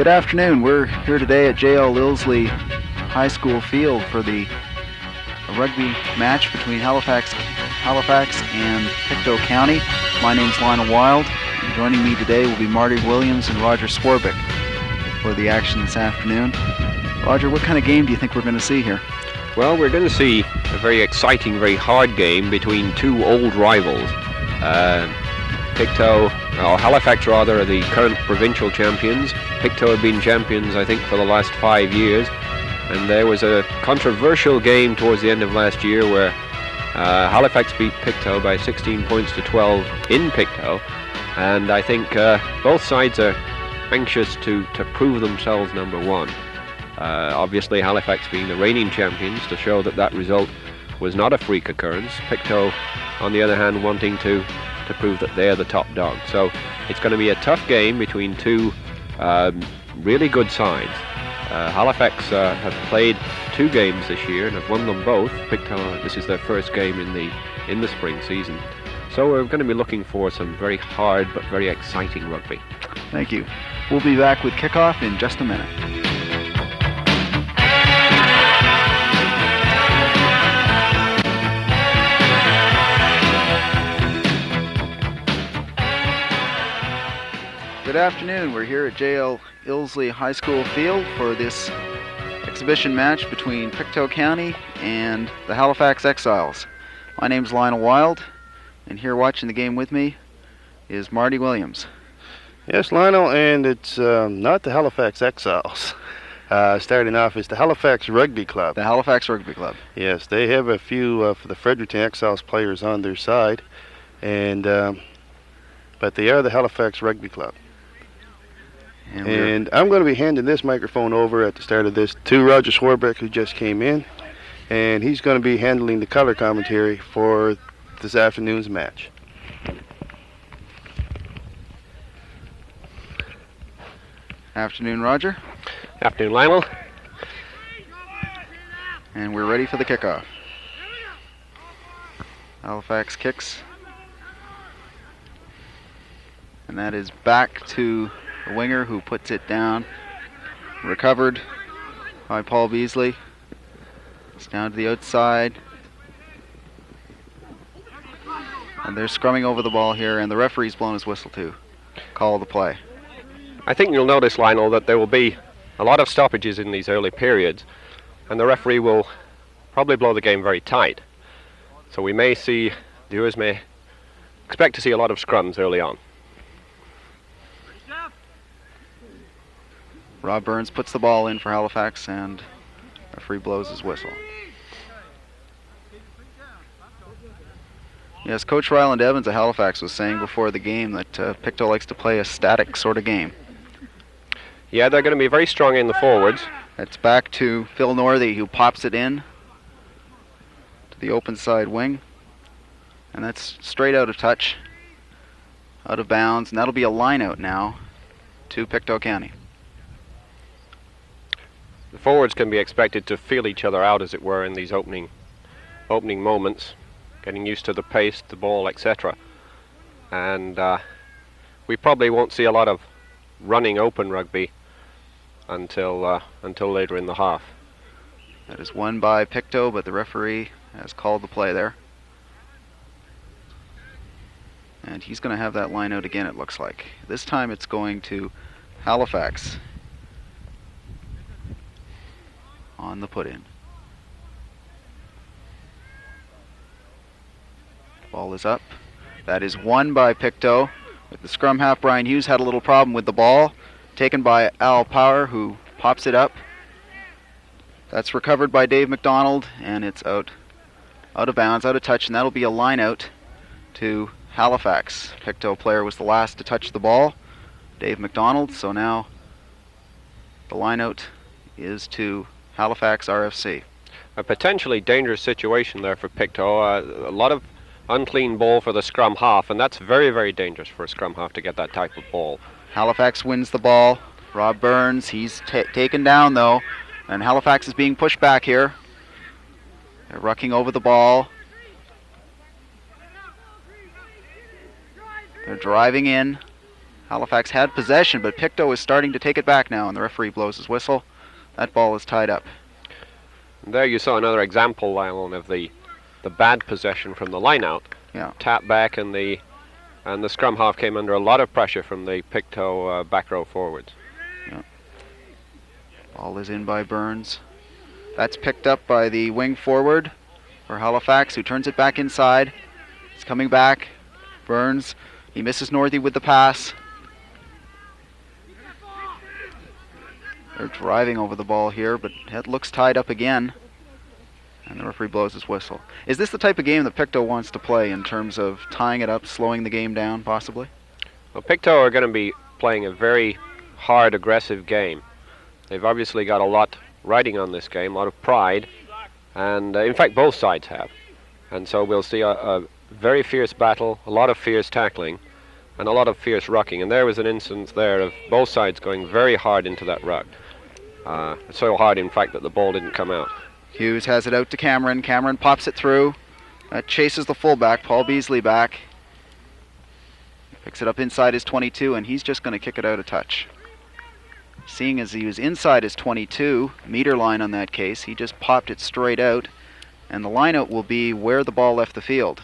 Good afternoon. We're here today at JL Ilsley High School field for the rugby match between Halifax and Pictou County. My name's Lionel Wild, and joining me today will be Marty Williams and Roger Swarbrick for the action this afternoon. Roger, what kind of game do you think we're going to see here? Well, we're going to see a very exciting, very hard game between two old rivals. Halifax rather, are the current provincial champions. Pictou have been champions, I think, for the last 5 years. And there was a controversial game towards the end of last year where Halifax beat Pictou by 16 points to 12 in Pictou. And I think both sides are anxious to prove themselves number one. Obviously, Halifax being the reigning champions, to show that result was not a freak occurrence. Pictou, on the other hand, wanting to prove that they're the top dog. So it's going to be a tough game between two really good sides. Halifax have played 2 games this year and have won them both. Pictou, this is their first game in the spring season. So we're going to be looking for some very hard but very exciting rugby. Thank you. We'll be back with kickoff in just a minute. Good afternoon. We're here at JL Ilsley High School field for this exhibition match between Pictou County and the Halifax Exiles. My name's Lionel Wild, and here watching the game with me is Marty Williams. Yes, Lionel, and it's not the Halifax Exiles. Starting off is the Halifax Rugby Club. The Halifax Rugby Club. Yes, they have a few of the Fredericton Exiles players on their side, and but they are the Halifax Rugby Club. And I'm going to be handing this microphone over at the start of this to Roger Swarbrick, who just came in, and he's going to be handling the color commentary for this afternoon's match. Afternoon, Roger. Afternoon, Lionel. And we're ready for the kickoff. Halifax kicks. And that is back to the winger, who puts it down. Recovered by Paul Beasley. It's down to the outside. And they're scrumming over the ball here, and the referee's blown his whistle to call the play. I think you'll notice, Lionel, that there will be a lot of stoppages in these early periods, and the referee will probably blow the game very tight. So we may see, the viewers may expect to see a lot of scrums early on. Rob Burns puts the ball in for Halifax, and referee blows his whistle. Yes, Coach Ryland Evans of Halifax was saying before the game that Pictou likes to play a static sort of game. Yeah, they're going to be very strong in the forwards. It's back to Phil Northey, who pops it in to the open side wing. And that's straight out of touch, out of bounds, and that'll be a line out now to Pictou County. The forwards can be expected to feel each other out, as it were, in these opening moments, getting used to the pace, the ball, etc. And we probably won't see a lot of running open rugby until later in the half. That is won by Pictou, but the referee has called the play there. And he's going to have that line out again, it looks like. This time it's going to Halifax on the put-in. Ball is up. That is won by Pictou. With the scrum half, Brian Hughes had a little problem with the ball. Taken by Al Power, who pops it up. That's recovered by Dave McDonald, and it's out of bounds, out of touch, and that'll be a line out to Halifax. Pictou player was the last to touch the ball, Dave McDonald, so now the line out is to Halifax RFC. A potentially dangerous situation there for Pictou. A lot of unclean ball for the scrum half, and that's very, very dangerous for a scrum half to get that type of ball. Halifax wins the ball. Rob Burns, he's taken down though, and Halifax is being pushed back here. They're rucking over the ball. They're driving in. Halifax had possession, but Pictou is starting to take it back now, and the referee blows his whistle. That ball is tied up. And there you saw another example, Lionel, of the bad possession from the line-out. Yeah. Tap back, and the scrum half came under a lot of pressure from the Pictou back row forwards. Yeah. Ball is in by Burns. That's picked up by the wing forward for Halifax, who turns it back inside. It's coming back. Burns, he misses Northey with the pass. They're driving over the ball here, but it looks tied up again. And the referee blows his whistle. Is this the type of game that Pictou wants to play in terms of tying it up, slowing the game down, possibly? Well, Pictou are going to be playing a very hard, aggressive game. They've obviously got a lot riding on this game, a lot of pride, and in fact both sides have. And so we'll see a very fierce battle, a lot of fierce tackling, and a lot of fierce rucking. And there was an instance there of both sides going very hard into that ruck. So hard, in fact, that the ball didn't come out. Hughes has it out to Cameron. Cameron pops it through. Chases the fullback, Paul Beasley back. Picks it up inside his 22, and he's just going to kick it out a touch. Seeing as he was inside his 22 meter line on that case, he just popped it straight out, and the lineout will be where the ball left the field.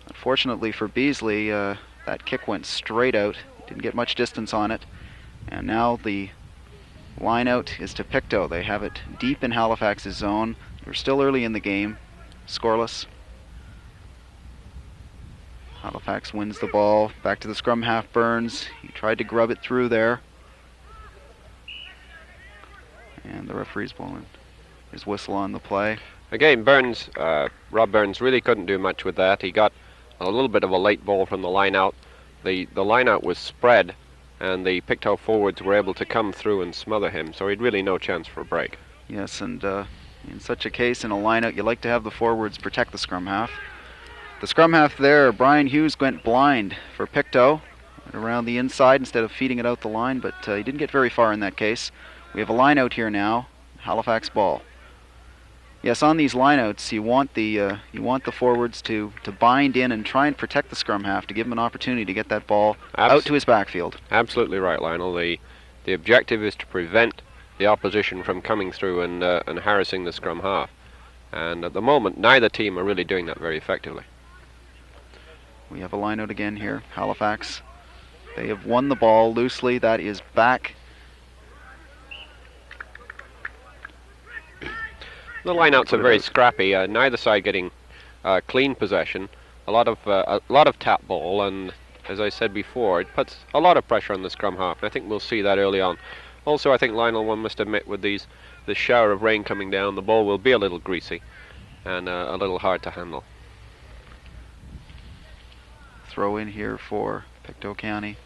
Unfortunately for Beasley, that kick went straight out. Didn't get much distance on it, and now the lineout is to Pictou. They have it deep in Halifax's zone. We're still early in the game, scoreless. Halifax wins the ball. Back to the scrum half, Burns. He tried to grub it through there. And the referee's blowing his whistle on the play. Again, Burns, Rob Burns really couldn't do much with that. He got a little bit of a late ball from the line out. The line out was spread, and the Pictou forwards were able to come through and smother him, so he'd really no chance for a break. Yes, and in such a case, in a line out, you like to have the forwards protect the scrum half. The scrum half there, Brian Hughes went blind for Pictou, around the inside instead of feeding it out the line, but he didn't get very far in that case. We have a line out here now, Halifax ball. Yes, on these lineouts, you want the forwards to bind in and try and protect the scrum half to give him an opportunity to get that ball out to his backfield. Absolutely right, Lionel. The objective is to prevent the opposition from coming through and harassing the scrum half. And at the moment, neither team are really doing that very effectively. We have a lineout again here, Halifax. They have won the ball loosely. That is back. The lineouts are very scrappy. Neither side getting clean possession. A lot of tap ball, and as I said before, it puts a lot of pressure on the scrum half. And I think we'll see that early on. Also, I think Lionel, one must admit, with this shower of rain coming down, the ball will be a little greasy and a little hard to handle. Throw in here for Pictou County,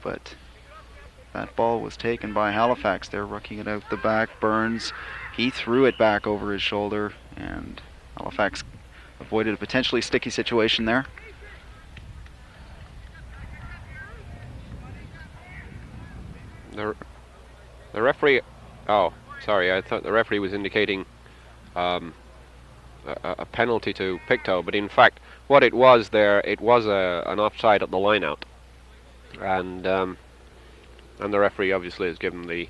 but that ball was taken by Halifax. They're rucking it out the back. Burns, he threw it back over his shoulder, and Halifax avoided a potentially sticky situation there. The referee, oh, sorry, I thought the referee was indicating a penalty to Pictou, but in fact, what it was there, it was an offside at the line-out, and the referee obviously has given the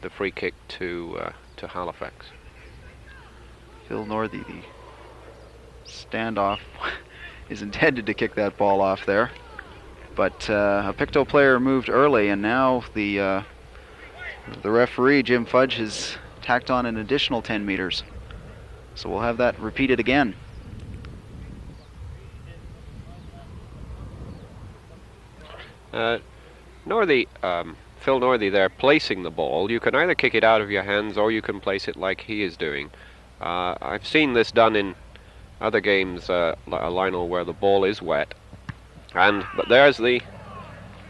free kick to Halifax. Phil Northey, the standoff, is intended to kick that ball off there, but a Pictou player moved early, and now the referee, Jim Fudge, has tacked on an additional 10 meters. So we'll have that repeated again. Phil Northey there placing the ball. You can either kick it out of your hands or you can place it like he is doing. I've seen this done in other games, Lionel, where the ball is wet. But there's the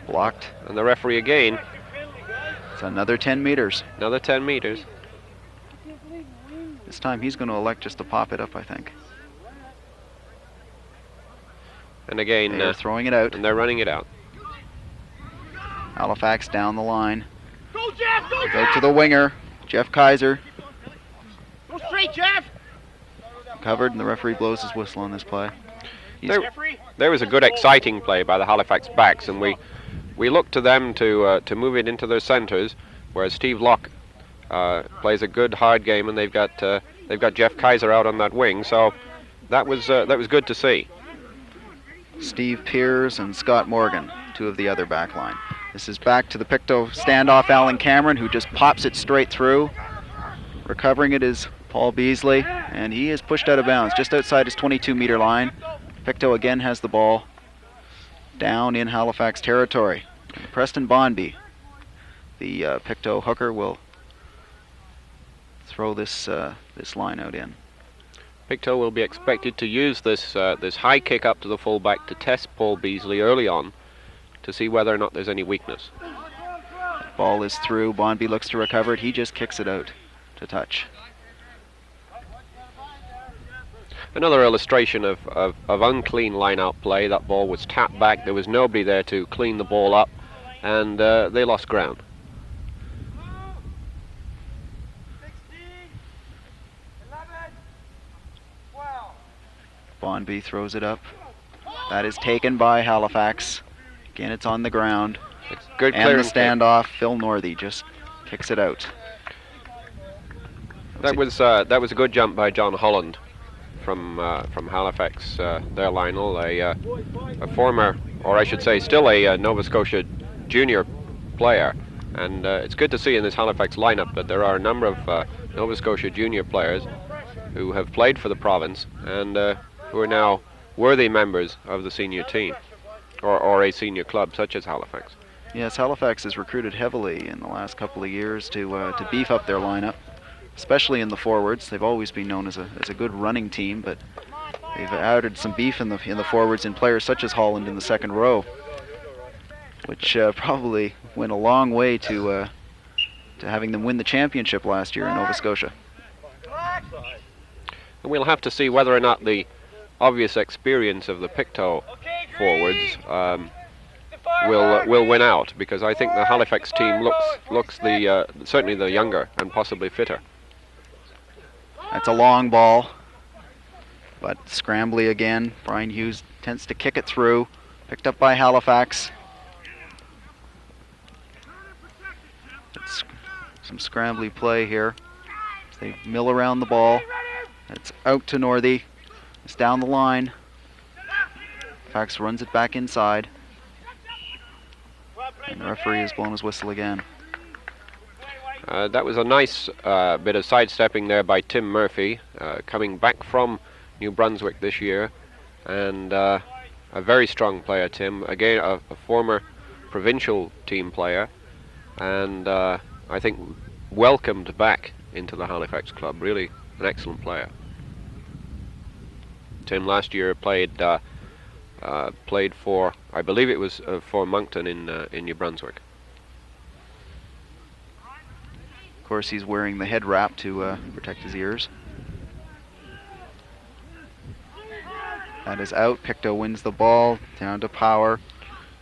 blocked. And the referee again. It's another 10 meters. Another 10 meters. This time he's going to elect just to pop it up, I think. And again, they're throwing it out. And they're running it out. Halifax down the line. Go, Jeff! Go, Jeff! Out to the winger, Jeff Kaiser. Go straight, Jeff! Covered, and the referee blows his whistle on this play. there was a good exciting play by the Halifax backs, and we look to them to move it into their centres, where Steve Locke plays a good hard game, and they've got Jeff Kaiser out on that wing, so that was good to see. Steve Pears and Scott Morgan, two of the other back line. This is back to the Pictou standoff. Alan Cameron, who just pops it straight through. Recovering it is Paul Beasley, and he is pushed out of bounds just outside his 22-meter line. Pictou again has the ball down in Halifax territory. Preston Bonby, the Pictou hooker, will throw this line out in. Pictou will be expected to use this high kick up to the fullback to test Paul Beasley early on to see whether or not there's any weakness. Ball is through. Bonby looks to recover it. He just kicks it out to touch. Another illustration of unclean line-out play. That ball was tapped back. There was nobody there to clean the ball up, and they lost ground. Bonby throws it up. That is taken by Halifax. Again, it's on the ground. Good and the standoff. Phil Northey just kicks it out. That was a good jump by John Holland from Halifax. There, Lionel, a former, or I should say, still a Nova Scotia junior player, and it's good to see in this Halifax lineup that there are a number of Nova Scotia junior players who have played for the province and who are now worthy members of the senior team or a senior club such as Halifax. Yes, Halifax has recruited heavily in the last couple of years to beef up their lineup, especially in the forwards. They've always been known as a good running team, but they've added some beef in the forwards in players such as Holland in the second row, which probably went a long way to having them win the championship last year in Nova Scotia. And we'll have to see whether or not the obvious experience of the Pictou forwards will win out, because I think the Halifax team looks certainly the younger and possibly fitter. That's a long ball, but scrambly again. Brian Hughes tends to kick it through, picked up by Halifax. It's some scrambly play here. They mill around the ball. It's out to Northey. It's down the line. Halifax runs it back inside. And the referee has blown his whistle again. That was a nice bit of sidestepping there by Tim Murphy, coming back from New Brunswick this year, and a very strong player, Tim. Again, a former provincial team player, and I think welcomed back into the Halifax club. Really an excellent player. Tim last year played for, I believe it was for Moncton in New Brunswick. Of course, he's wearing the head wrap to protect his ears. That is out. Pictou wins the ball down to Power.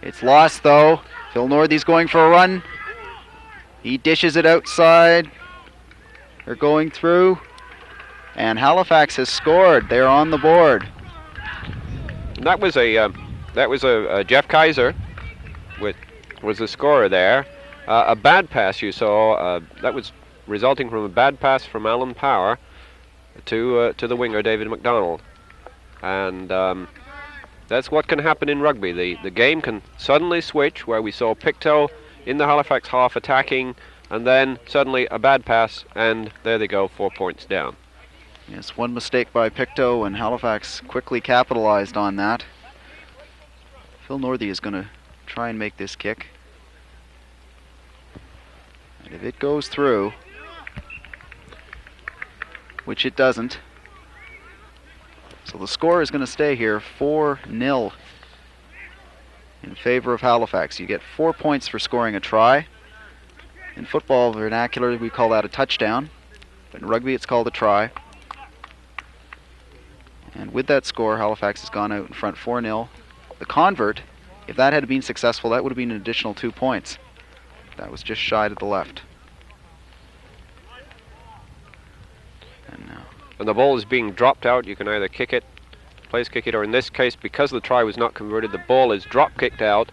It's lost though. Phil Northey's going for a run. He dishes it outside. They're going through. And Halifax has scored. They're on the board. And that was a Jeff Kaiser was the scorer there. A bad pass you saw. That was resulting from a bad pass from Alan Power to the winger David McDonald. And that's what can happen in rugby. The game can suddenly switch, where we saw Pictou in the Halifax half attacking, and then suddenly a bad pass, and there they go, 4 points down. Yes, one mistake by Pictou, and Halifax quickly capitalized on that. Phil Northey is going to try and make this kick. And if it goes through, which it doesn't, so the score is going to stay here 4-0 in favor of Halifax. You get 4 points for scoring a try. In football vernacular, we call that a touchdown, but in rugby it's called a try. And with that score, Halifax has gone out in front 4-0. The convert, if that had been successful, that would have been an additional 2 points. That was just shy to the left. And the ball is being dropped out. You can either kick it place kick it, or in this case, because the try was not converted, the ball is drop kicked out.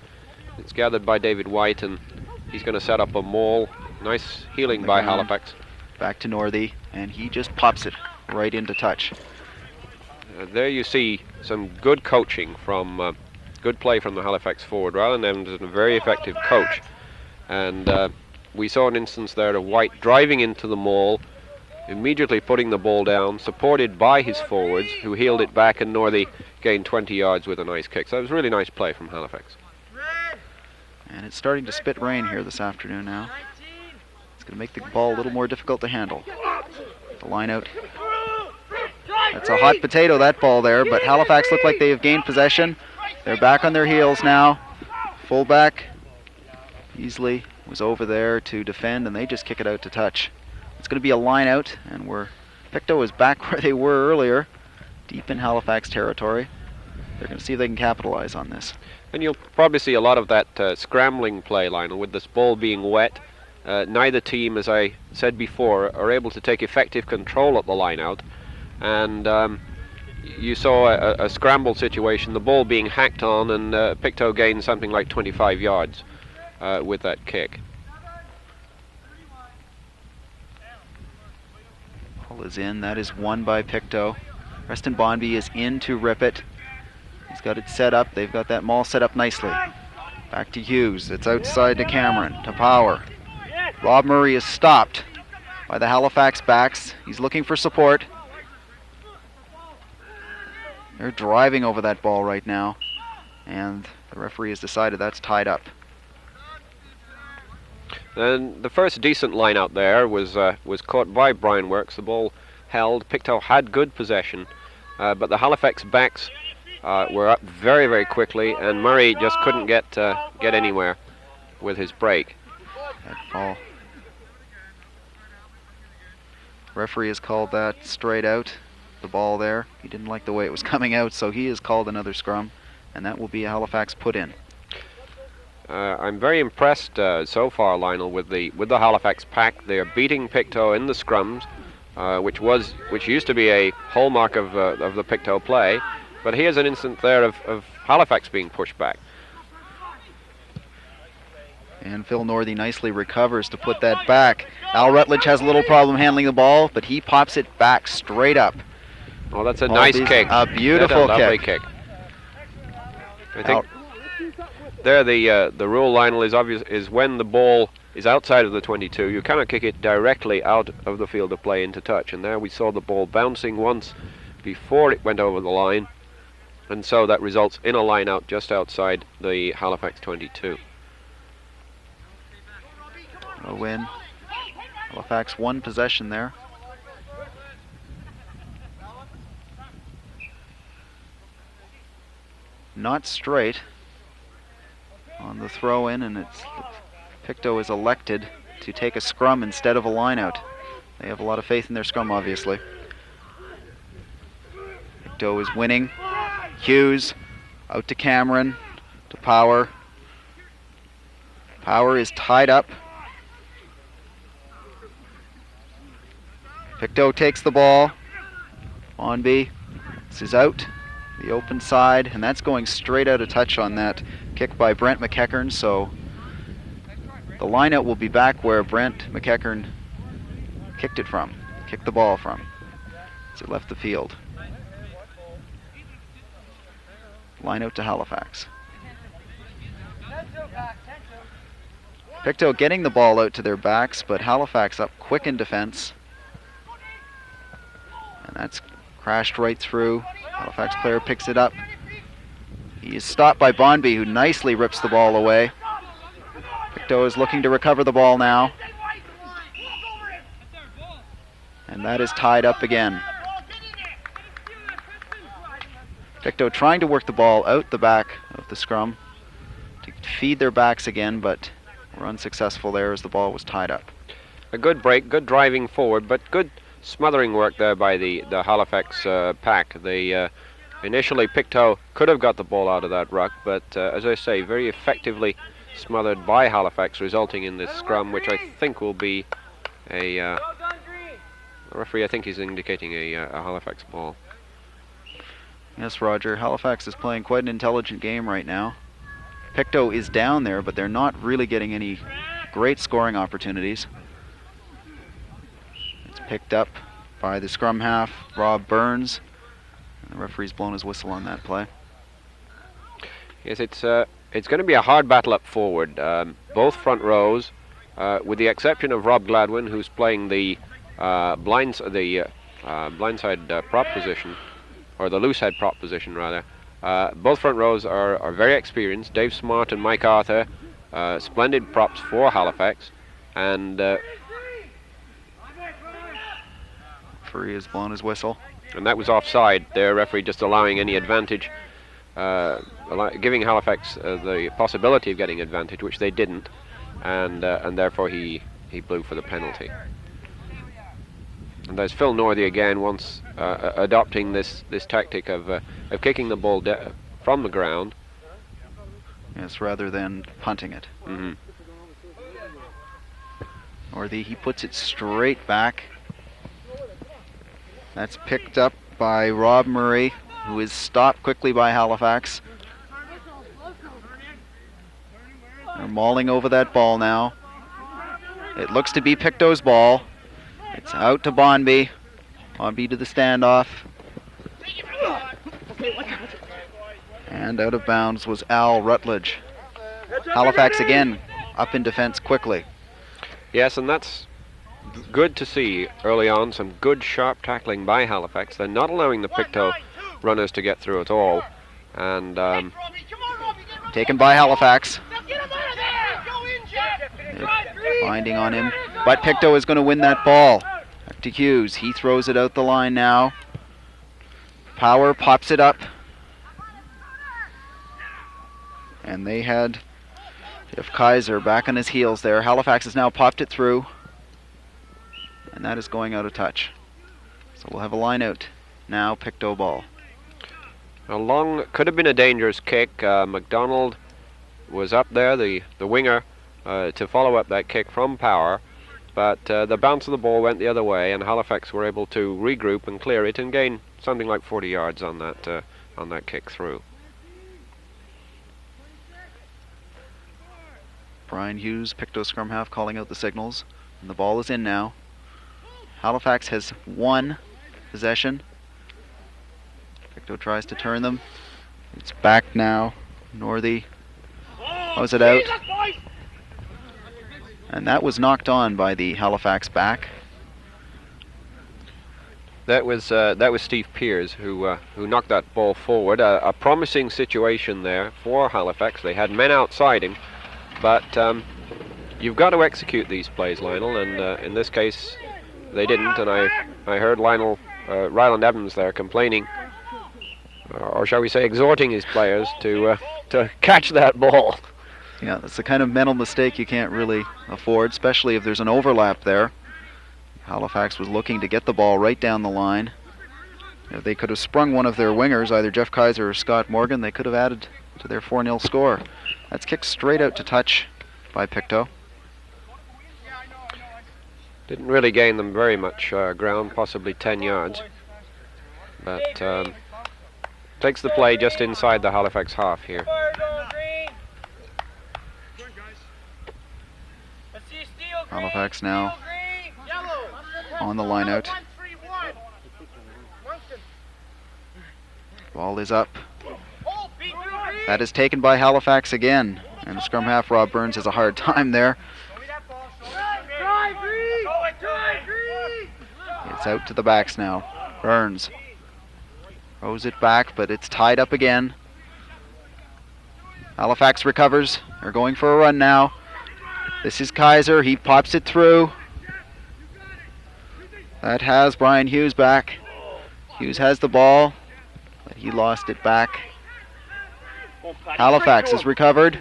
It's gathered by David White, and he's going to set up a maul. Nice healing by Halifax. Back to Northey, and he just pops it right into touch. There you see some good coaching from, good play from the Halifax forward. Ryland Evans is a very effective coach. And we saw an instance there of White driving into the maul, immediately putting the ball down, supported by his forwards, who heeled it back, and Northey gained 20 yards with a nice kick. So it was a really nice play from Halifax. And it's starting to spit rain here this afternoon now. It's going to make the ball a little more difficult to handle. The line out. That's a hot potato, that ball there, but Halifax look like they have gained possession. They're back on their heels now. Fullback Ilsley was over there to defend, and they just kick it out to touch. It's going to be a line out, and Pictou is back where they were earlier, deep in Halifax territory. They're going to see if they can capitalize on this. And you'll probably see a lot of that scrambling play, Lionel, with this ball being wet. Neither team, as I said before, are able to take effective control at the line out. And you saw a scramble situation, the ball being hacked on, and Pictou gained something like 25 yards with that kick. Ball is in. That is won by Pictou. Preston Bonby is in to rip it. He's got it set up. They've got that maul set up nicely. Back to Hughes. It's outside to Cameron. To Power. Rob Murray is stopped by the Halifax backs. He's looking for support. They're driving over that ball right now, and the referee has decided that's tied up. And the first decent line out there was caught by Brian Works. The ball held. Pictou had good possession, but the Halifax backs were up very, very quickly, and Murray just couldn't get anywhere with his break. That ball. Referee has called that straight out. The ball there. He didn't like the way it was coming out, so he has called another scrum, and that will be a Halifax put in. I'm very impressed so far, Lionel, with the Halifax pack. They are beating Pictou in the scrums, which used to be a hallmark of the Pictou play. But here's an instance there of Halifax being pushed back. And Phil Northey nicely recovers to put that back. Al Rutledge has a little problem handling the ball, but he pops it back straight up. Oh, that's a nice kick. A beautiful lovely kick. I think there the rule, Lionel, is obvious. Is when the ball is outside of the 22, you cannot kick it directly out of the field of play into touch. And there we saw the ball bouncing once before it went over the line, and so that results in a line out just outside the Halifax 22. A win. Halifax won possession there. Not straight on the throw in, and Pictou is elected to take a scrum instead of a line out. They have a lot of faith in their scrum, obviously. Pictou is winning. Hughes out to Cameron, to Power. Power is tied up. Pictou takes the ball. Bonby, this is out. The open side, and that's going straight out of touch on that kick by Brent McEachern, so the lineout will be back where Brent McEachern kicked the ball from, as it left the field. Lineout to Halifax. Pictou getting the ball out to their backs, but Halifax up quick in defense. And that's crashed right through. Halifax player picks it up. He is stopped by Bonby, who nicely rips the ball away. Pictou is looking to recover the ball now. And that is tied up again. Pictou trying to work the ball out the back of the scrum to feed their backs again, but were unsuccessful there as the ball was tied up. A good break, good driving forward, but good smothering work there by the Halifax pack. Initially Pictou could have got the ball out of that ruck, but as I say, very effectively smothered by Halifax, resulting in this scrum, which I think will be a referee, I think he's indicating a Halifax ball. Yes, Roger. Halifax is playing quite an intelligent game right now. Pictou is down there, but they're not really getting any great scoring opportunities. It's picked up by the scrum half, Rob Burns. And the referee's blown his whistle on that play. Yes, it's going to be a hard battle up forward. Both front rows, with the exception of Rob Gladwin, who's playing the blindside prop position, or the loose head prop position rather. Both front rows are very experienced. Dave Smart and Mike Arthur, splendid props for Halifax, and Referee has blown his whistle. And that was offside. Their referee just allowing any advantage, giving Halifax the possibility of getting advantage, which they didn't, and therefore he blew for the penalty. And there's Phil Northey again, once adopting this tactic of kicking the ball from the ground. Yes, rather than punting it. Mm-hmm. Northey, he puts it straight back. That's picked up by Rob Murray, who is stopped quickly by Halifax. They're mauling over that ball now. It looks to be Pictou's ball. It's out to Bonby. Bonby to the standoff. And out of bounds was Al Rutledge. Halifax again up in defense quickly. Yes, and that's good to see early on. Some good sharp tackling by Halifax. They're not allowing the Pictou runners to get through at all. And taken by Halifax. Binding on him. But Pictou is going to win that ball. Back to Hughes. He throws it out the line now. Power pops it up. And they had Jeff Kaiser back on his heels there. Halifax has now popped it through. And that is going out of touch. So we'll have a line out now. Pictou ball. A long, could have been a dangerous kick. McDonald was up there, the winger, to follow up that kick from Power. But the bounce of the ball went the other way, and Halifax were able to regroup and clear it and gain something like 40 yards on that kick through. Brian Hughes, Pictou scrum half, calling out the signals. And the ball is in now. Halifax has won possession. Pictou tries to turn them. It's back now. Northey throws it out. And that was knocked on by the Halifax back. That was Steve Pears who knocked that ball forward. A promising situation there for Halifax. They had men outside him, but you've got to execute these plays, Lionel. And in this case, they didn't. And I heard Ryland Evans there complaining, or shall we say, exhorting his players to catch that ball. Yeah, that's the kind of mental mistake you can't really afford, especially if there's an overlap there. Halifax was looking to get the ball right down the line. If they could have sprung one of their wingers, either Jeff Kaiser or Scott Morgan, they could have added to their 4-0 score. That's kicked straight out to touch by Pictou. Didn't really gain them very much ground, possibly 10 yards. But takes the play just inside the Halifax half here. Halifax now on the line out. Ball is up. That is taken by Halifax again. And scrum half Rob Burns has a hard time there. It's out to the backs now. Burns throws it back, but it's tied up again. Halifax recovers. They're going for a run now. This is Kaiser. He pops it through. That has Brian Hughes back. Hughes has the ball, but he lost it back. Halifax has recovered.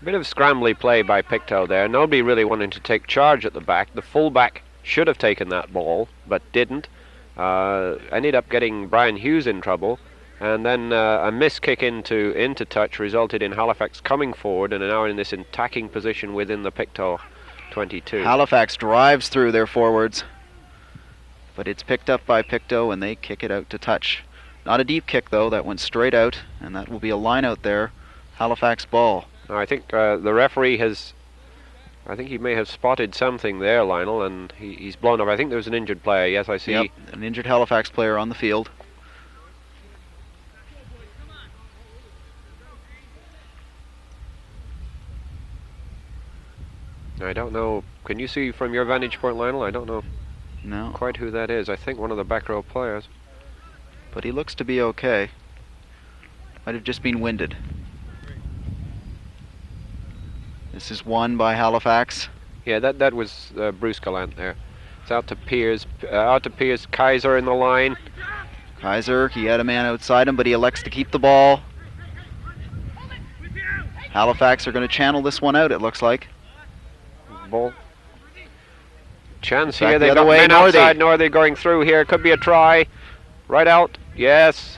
Bit of scrambly play by Pictou there. Nobody really wanting to take charge at the back. The fullback should have taken that ball, but didn't. Ended up getting Brian Hughes in trouble. And then a miss kick into touch resulted in Halifax coming forward and are now in this attacking position within the Pictou 22. Halifax drives through their forwards. but it's picked up by Pictou, and they kick it out to touch. Not a deep kick, though. That went straight out, and that will be a line out there. Halifax ball. I think the referee has... I think he may have spotted something there, Lionel, and he's blown up. I think there's an injured player. Yes, I see. Yep, an injured Halifax player on the field. I don't know. Can you see from your vantage point, Lionel? I don't know No, quite who that is. I think one of the back row players. but he looks to be okay. Might have just been winded. This is won by Halifax. Yeah, that was Bruce Gallant there. It's out to Piers. Kaiser in the line. Kaiser, he had a man outside him, but he elects to keep the ball. Halifax are going to channel this one out, it looks like. Ball. Chance Back here. the They other got way, men Northey. outside. Northey going through here. Could be a try. Right out. Yes.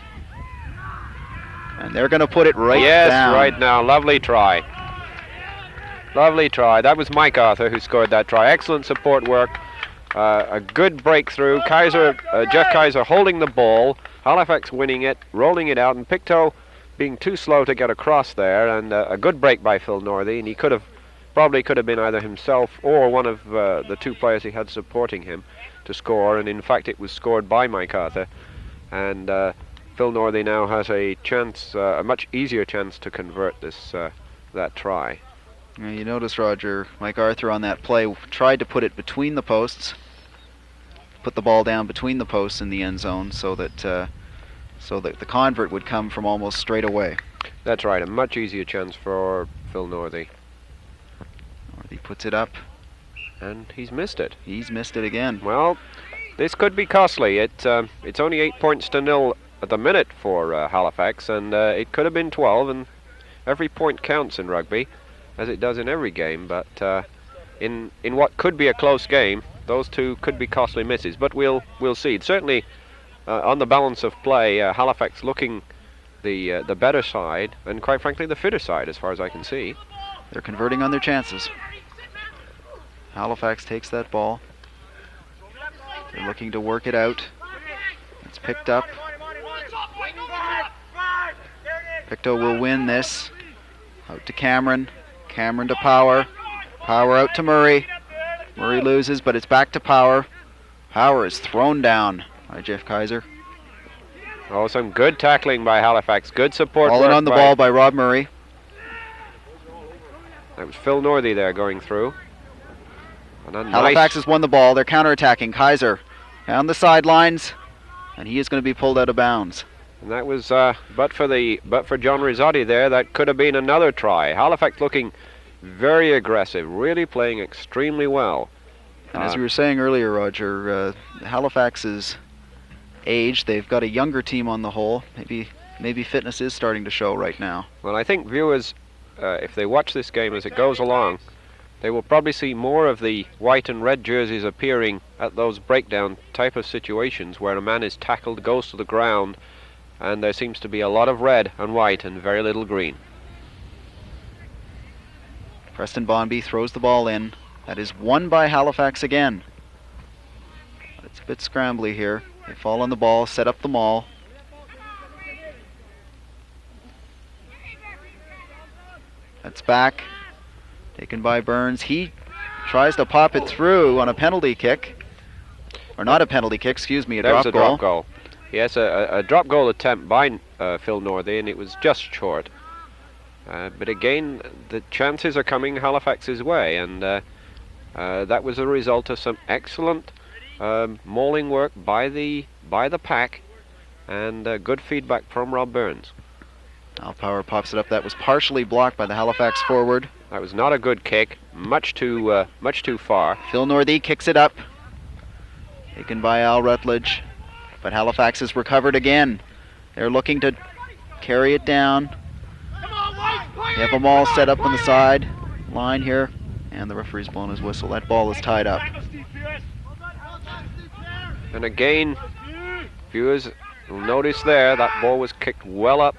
And they're going to put it right yes, down. right now. Lovely try. Lovely try. That was Mike Arthur who scored that try. Excellent support work. A good breakthrough. Jeff Kaiser holding the ball. Halifax winning it, rolling it out, and Pictou being too slow to get across there. And a good break by Phil Northey, and he probably could have been either himself or one of the two players he had supporting him to score. And in fact, it was scored by Mike Arthur. And Phil Northey now has a chance, a much easier chance to convert that try. Now you notice, Roger, Mike Arthur on that play tried to put it between the posts, put the ball down between the posts in the end zone so that the convert would come from almost straight away. That's right, a much easier chance for Phil Northey. Northey puts it up. And he's missed it. He's missed it again. Well, this could be costly. It's only 8 points to 0 at the minute for Halifax, and it could have been 12, and every point counts in rugby, as it does in every game, but in what could be a close game, those two could be costly misses, but we'll see. Certainly, on the balance of play, Halifax looking the better side, and quite frankly, the fitter side, as far as I can see. They're converting on their chances. Halifax takes that ball. They're looking to work it out. It's picked up. Pictou will win this. Out to Cameron. Cameron to Power. Power out to Murray. Murray loses, but it's back to Power. Power is thrown down by Jeff Kaiser. Oh, some good tackling by Halifax. Good support. All in on the ball by Rob Murray. That was Phil Northey there going through. And Halifax has won the ball. They're counterattacking. Kaiser down the sidelines, and he is going to be pulled out of bounds. And that was, but for John Rizzotti there, that could have been another try. Halifax looking very aggressive, really playing extremely well. And as we were saying earlier, Roger, Halifax's age, they've got a younger team on the whole. Maybe fitness is starting to show right now. Well, I think viewers, if they watch this game as it goes along, they will probably see more of the white and red jerseys appearing at those breakdown type of situations where a man is tackled, goes to the ground, and there seems to be a lot of red and white and very little green. Preston Bonby throws the ball in. That is won by Halifax again. But it's a bit scrambly here. They fall on the ball, set up the maul. That's back. Taken by Burns. He tries to pop it through on a penalty kick. Or not a penalty kick, excuse me, a drop goal. That was a drop goal. Yes, a drop goal attempt by Phil Northey, and it was just short. But again, the chances are coming Halifax's way, and that was a result of some excellent mauling work by the pack, and good feedback from Rob Burns. Al Power pops it up. That was partially blocked by the Halifax forward. That was not a good kick, much too far. Phil Northey kicks it up. Taken by Al Rutledge. But Halifax has recovered again. They're looking to carry it down. They have them all set up on the side line here. And the referee's blown his whistle. That ball is tied up. And again, viewers will notice there, that ball was kicked well up.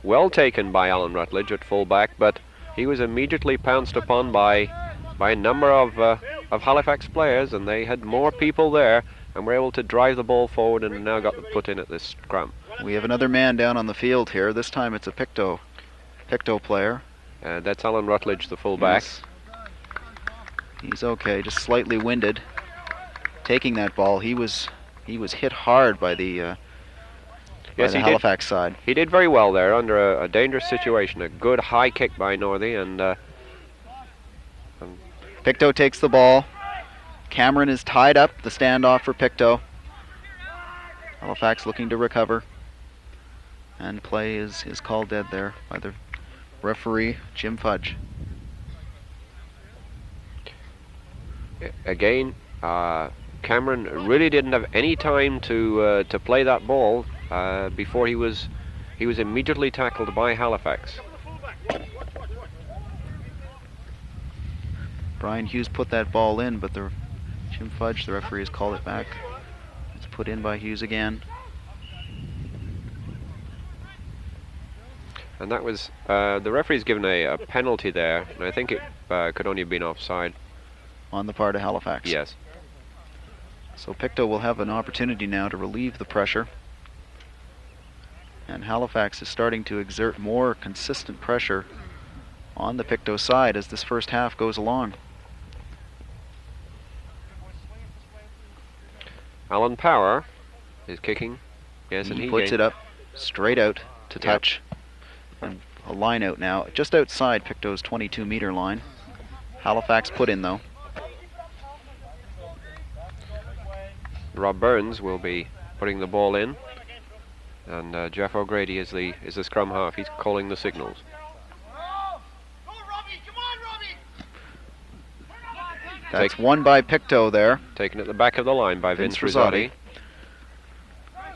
Well taken by Alan Rutledge at fullback, but he was immediately pounced upon by a number of Halifax players, and they had more people there, and were able to drive the ball forward and now got the put in at this scrum. We have another man down on the field here. This time it's a Pictou player. That's Alan Rutledge, the fullback. Yes. He's okay, just slightly winded. Taking that ball, he was hit hard by the Halifax side. He did very well there under a dangerous situation. A good high kick by Northey, and Pictou takes the ball. Cameron is tied up. The standoff for Pictou. Halifax looking to recover. And play is called dead there by the referee, Jim Fudge. Again, Cameron really didn't have any time to play that ball before he was immediately tackled by Halifax. Brian Hughes put that ball in, but Jim Fudge, the referee, has called it back. It's put in by Hughes again. And that was, the referee's given a penalty there, and I think it could only have been offside. On the part of Halifax. Yes. So Pictou will have an opportunity now to relieve the pressure. And Halifax is starting to exert more consistent pressure on the Pictou side as this first half goes along. Alan Power is kicking. Yes, and he puts it up straight out to touch. And a line out now, just outside Pictou's 22-meter line. Halifax put in though. Rob Burns will be putting the ball in, and Jeff O'Grady is the scrum half. He's calling the signals. That's won by Pictou there. Taken at the back of the line by Vince Rizzotti.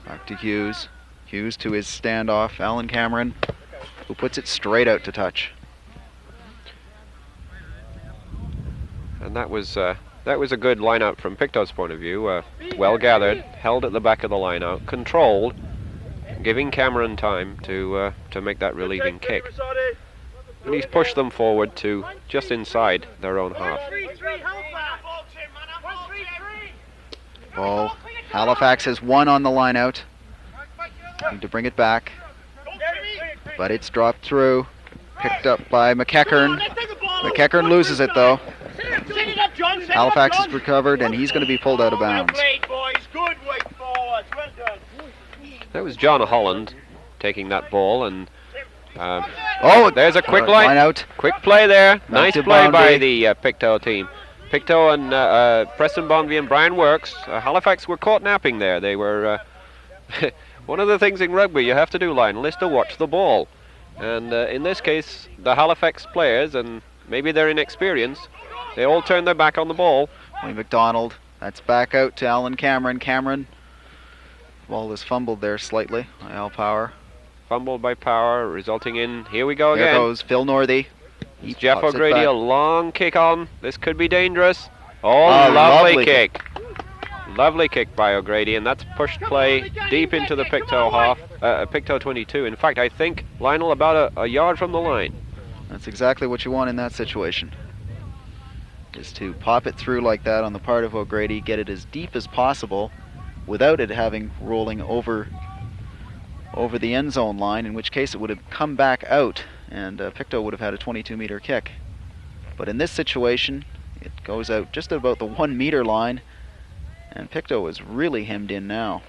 Back to Hughes. Hughes to his standoff, Alan Cameron, who puts it straight out to touch. And that was a good line out from Pictou's point of view. Well gathered, held at the back of the line out, controlled, giving Cameron time to make that relieving kick. And he's pushed them forward to just inside their own half. Ball. Halifax has one on the line out. Need to bring it back. But it's dropped through. Picked up by McEachern. McEachern loses it though. Halifax is recovered and he's going to be pulled out of bounds. That was John Holland taking that ball, and there's a quick line out. Quick play there. Nice play boundary by the Pictou team. Pictou and Preston Bonvie and Brian Works. Halifax were caught napping there. They were one of the things in rugby you have to do, Lionel, is to watch the ball. And in this case, the Halifax players, and maybe their inexperience, they all turned their back on the ball. Wayne McDonald. That's back out to Alan Cameron. Cameron. Ball is fumbled there slightly by Al Power. Fumbled by Power, resulting in, here we go There again. goes Phil Northey. Jeff O'Grady, a long kick on. This could be dangerous. Oh, lovely kick. Lovely kick by O'Grady, and that's pushed play deep into the Pictou half, Pictou 22. In fact, I think Lionel about a yard from the line. That's exactly what you want in that situation. Is to pop it through like that on the part of O'Grady, get it as deep as possible without it having rolling over the end zone line, in which case it would have come back out and Pictou would have had a 22-meter kick. But in this situation, it goes out just about the 1-meter line, and Pictou is really hemmed in now.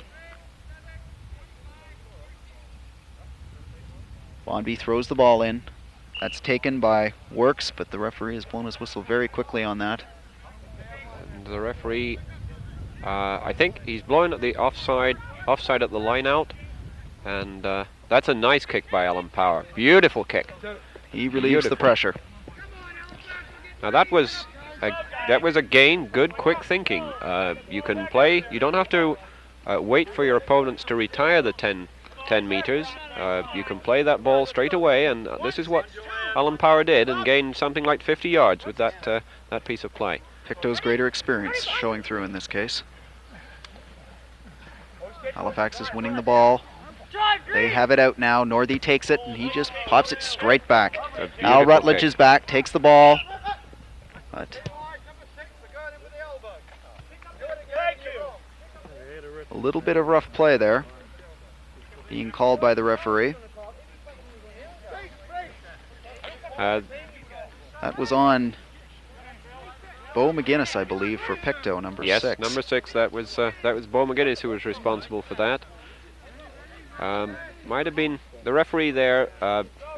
Bonvie throws the ball in. That's taken by Works, but the referee has blown his whistle very quickly on that. And the referee, I think he's blowing at the offside at the line out, and that's a nice kick by Alan Power. Beautiful kick. He relieves the pressure. Now that was again good quick thinking. You can play. You don't have to wait for your opponents to retire the 10 meters. You can play that ball straight away, and this is what Alan Power did, and gained something like 50 yards with that piece of play. Pictou's greater experience showing through in this case. Halifax is winning the ball. They have it out now. Northey takes it, and he just pops it straight back. Al Rutledge is back, takes the ball. But A little bit of rough play there being called by the referee. That was on Bo McGuinness, I believe, for Pictou, number 6. Yes, number 6. That was Bo McGuinness who was responsible for that. Might have been the referee there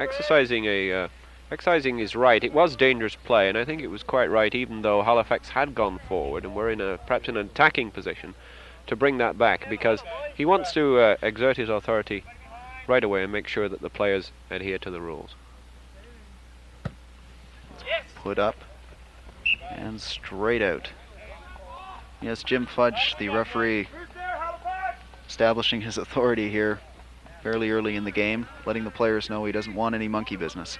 exercising his right. It was dangerous play, and I think it was quite right, even though Halifax had gone forward and were perhaps in an attacking position, to bring that back, because he wants to exert his authority right away and make sure that the players adhere to the rules. Put up and straight out. Yes, Jim Fudge, the referee, establishing his authority here fairly early in the game, letting the players know he doesn't want any monkey business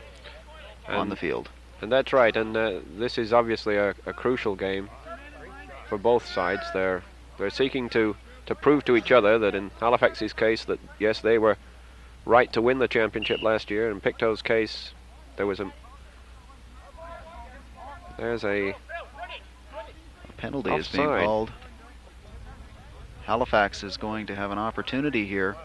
on the field. And that's right, and this is obviously a crucial game for both sides. They're seeking to prove to each other that in Halifax's case that yes, they were right to win the championship last year. In Pictou's case, there's a penalty offside. is being called. Halifax is going to have an opportunity here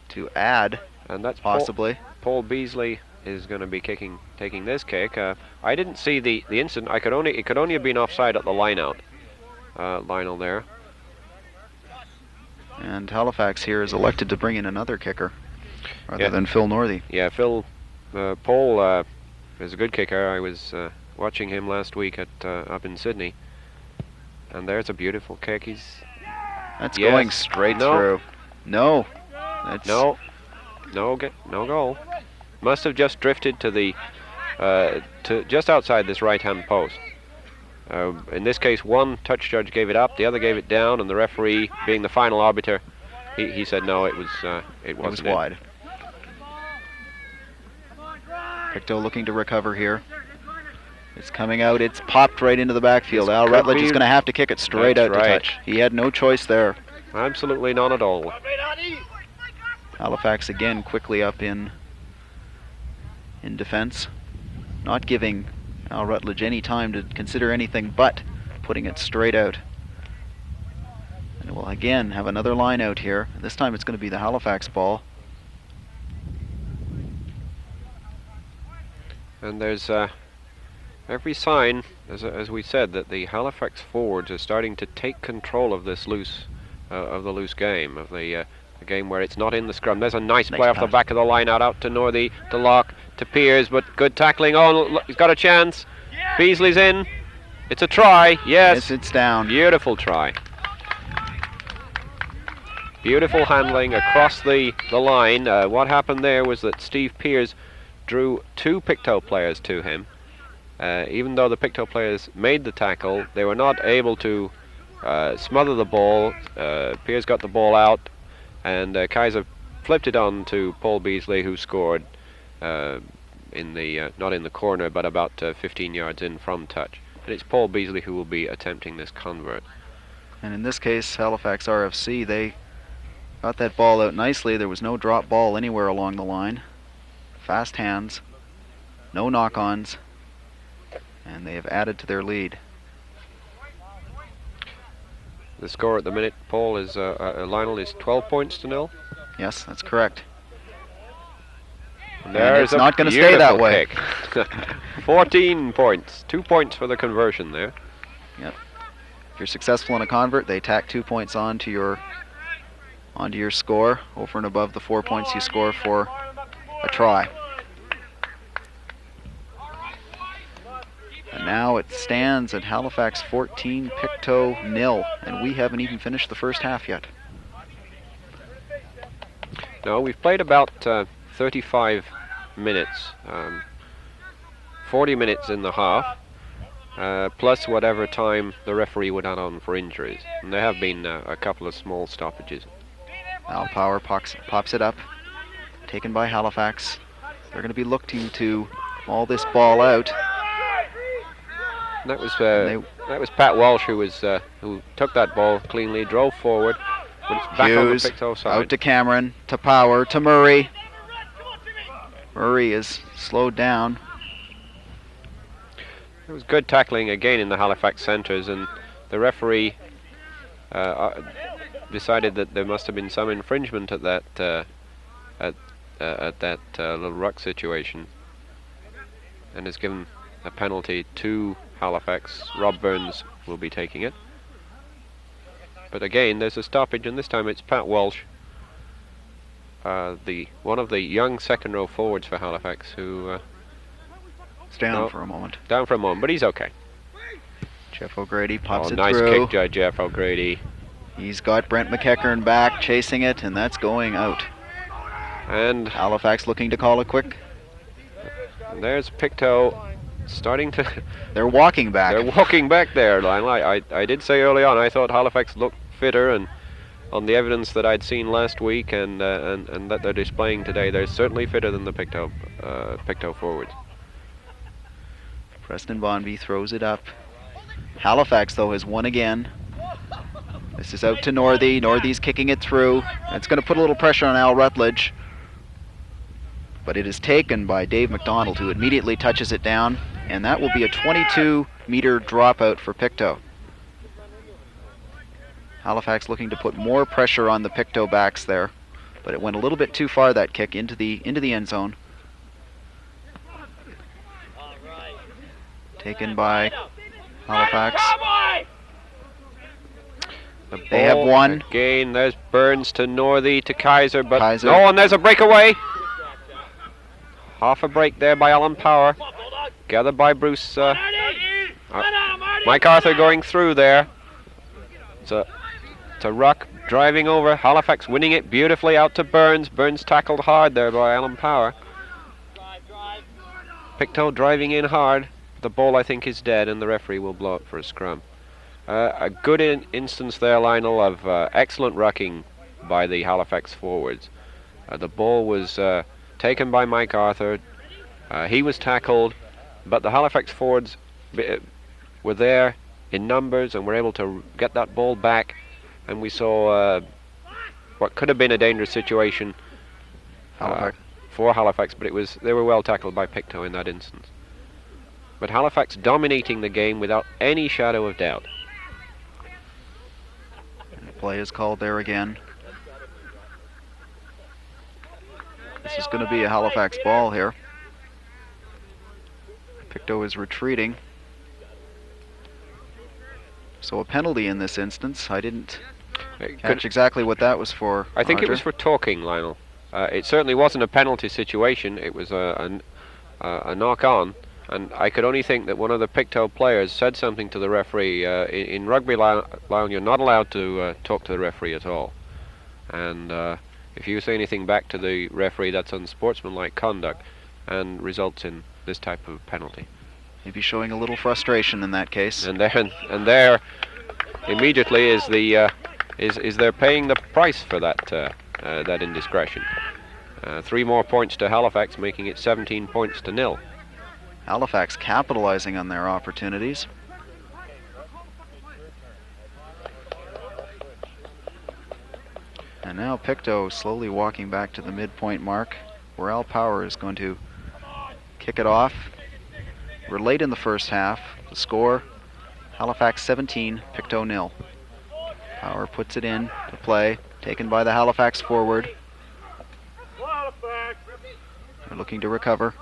to add, and that's possibly. Paul Beasley is going to be taking this kick. I didn't see the incident. It could only have been offside at the line-out. Lionel there. And Halifax here is elected to bring in another kicker rather than Phil Northey. Yeah, Paul is a good kicker. I was watching him last week at up in Sydney, and there's a beautiful kick. That's going straight through. No. That's no goal. Must have just drifted to the to just outside this right-hand post. In this case, one touch judge gave it up, the other gave it down, and the referee, being the final arbiter, he said no, it wasn't. It was wide. Pictou looking to recover here. It's coming out. It's popped right into the backfield. Al Rutledge is going to have to kick it straight out to touch. He had no choice there. Absolutely none at all. Halifax again quickly up in defense, not giving Al Rutledge any time to consider anything but putting it straight out. And we'll again have another line out here. This time it's going to be the Halifax ball. And there's every sign, as we said, that the Halifax forwards are starting to take control of this loose game, of the game where it's not in the scrum. There's a nice play off the back of the line out to Northey, to Locke, to Piers, but good tackling. Oh, look, he's got a chance. Beasley's in. It's a try. Yes, it's down. Beautiful try. Beautiful handling across the line. What happened there was that Steve Piers drew 2 Pictou players to him. Even though the Pictou players made the tackle, they were not able to smother the ball. Piers got the ball out, and Kaiser flipped it on to Paul Beasley, who scored not in the corner, but about 15 yards in from touch. And it's Paul Beasley who will be attempting this convert. And in this case, Halifax RFC, they got that ball out nicely. There was no drop ball anywhere along the line. Fast hands, no knock-ons, and they have added to their lead. The score at the minute, Paul, is Lionel, is 12 points to 0. Yes, that's correct. And it's not going to stay that way. 14 points, 2 points for the conversion there. Yep. If you're successful in a convert, they tack 2 points onto your score, over and above the 4 points you score for a try. And now it stands at Halifax 14, Pictou 0, and we haven't even finished the first half yet. No, we've played about 35 minutes, 40 minutes in the half, plus whatever time the referee would add on for injuries. And there have been a couple of small stoppages. Al Power pops it up, taken by Halifax. They're going to be looking to maul this ball out. That was Pat Walsh who took that ball cleanly, drove forward, but it's back on the Pictou side. Out to Cameron, to Power, to Murray. Murray is slowed down. It was good tackling again in the Halifax centres, and the referee decided that there must have been some infringement at that little ruck situation, and has given a penalty to Halifax. Rob Burns will be taking it. But again, there's a stoppage, and this time it's Pat Walsh, one of the young second row forwards for Halifax, who It's down for a moment. Down for a moment, but he's okay. Jeff O'Grady pops it nice through. Kick by Jeff O'Grady. He's got Brent McEachern back, chasing it, and that's going out. And Halifax looking to call it quick. There's Pictou starting to... They're walking back. They're walking back there, Lionel. I did say early on, I thought Halifax looked fitter, and on the evidence that I'd seen last week and that they're displaying today, they're certainly fitter than the Pictou forwards. Preston Bonby throws it up. Halifax, though, has won again. This is out to Northey. Northey's kicking it through. It's going to put a little pressure on Al Rutledge. But it is taken by Dave McDonald, who immediately touches it down. And that will be a 22-meter dropout for Pictou. Halifax looking to put more pressure on the Pictou backs there. But it went a little bit too far, that kick, into the end zone. Taken by Halifax. They have won. Again, there's Burns to Northey to Kaiser, but Kaiser. no, and there's a breakaway. Half a break there by Alan Power. Gathered by Bruce. Mike Arthur going through there. It's a ruck driving over. Halifax winning it beautifully out to Burns. Burns tackled hard there by Alan Power. Pictou driving in hard. The ball, I think, is dead, and the referee will blow it for a scrum. A good instance there, Lionel, of excellent rucking by the Halifax forwards. The ball was taken by Mike Arthur. He was tackled, but the Halifax forwards were there in numbers and were able to get that ball back, and we saw what could have been a dangerous situation for Halifax, but they were well tackled by Pictou in that instance. But Halifax dominating the game without any shadow of doubt. Play is called there again. This is going to be a Halifax ball here. Pictou is retreating. So a penalty in this instance. I didn't catch exactly what that was for. I think Roger. it was for talking, Lionel. It certainly wasn't a penalty situation. It was a knock-on. And I could only think that one of the Pictou players said something to the referee. In rugby, Lionel, you're not allowed to talk to the referee at all. And if you say anything back to the referee, that's unsportsmanlike conduct and results in this type of penalty. Maybe showing a little frustration in that case. And there immediately is they're paying the price for that indiscretion. 3 more points to Halifax, making it 17 points to 0. Halifax capitalizing on their opportunities. And now Pictou slowly walking back to the midpoint mark, where Al Power is going to kick it off. We're late in the first half. The score, Halifax 17, Pictou 0. Power puts it in to play, taken by the Halifax forward. They're looking to recover.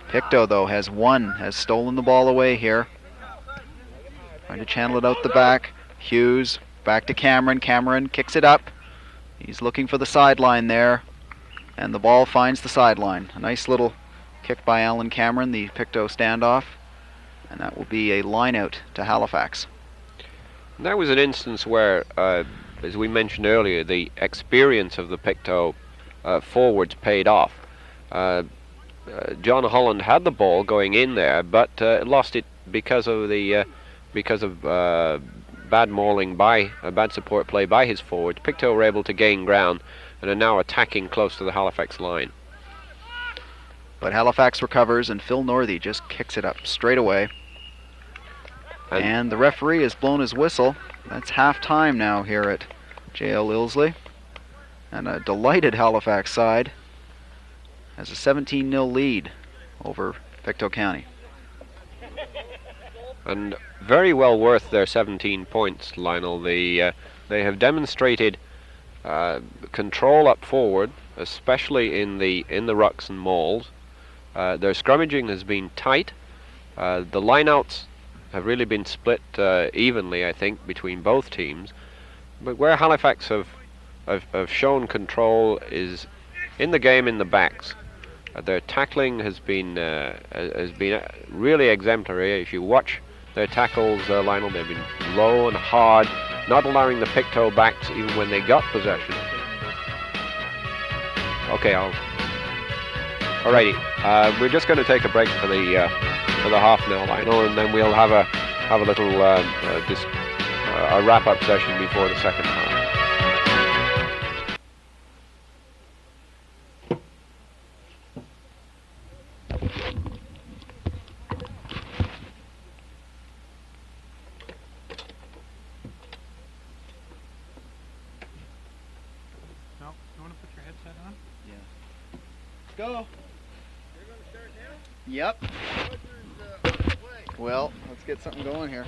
Pictou, though, has stolen the ball away here. Trying to channel it out the back. Hughes, back to Cameron. Cameron kicks it up. He's looking for the sideline there. And the ball finds the sideline. A nice little kick by Alan Cameron, the Pictou standoff. And that will be a line out to Halifax. That was an instance where, as we mentioned earlier, the experience of the Pictou forwards paid off. John Holland had the ball going in there, but lost it because of bad mauling bad support play by his forwards. Pictou were able to gain ground and are now attacking close to the Halifax line. But Halifax recovers, and Phil Northey just kicks it up straight away. And the referee has blown his whistle. That's half-time now here at JL Ilsley. And a delighted Halifax side has a 17-0 lead over Pictou County. and very well worth their 17 points, Lionel. They have demonstrated control up forward, especially in the rucks and mauls. Their scrummaging has been tight. The lineouts have really been split evenly, I think, between both teams. But where Halifax have shown control is in the game in the backs. Their tackling has been really exemplary. If you watch their tackles, Lionel, they've been low and hard, not allowing the Pictou backs even when they got possession. Okay, alrighty. We're just going to take a break for the half now, Lionel, and then we'll have a little a wrap-up session before the second half. Go. Yep. Well, let's get something going here.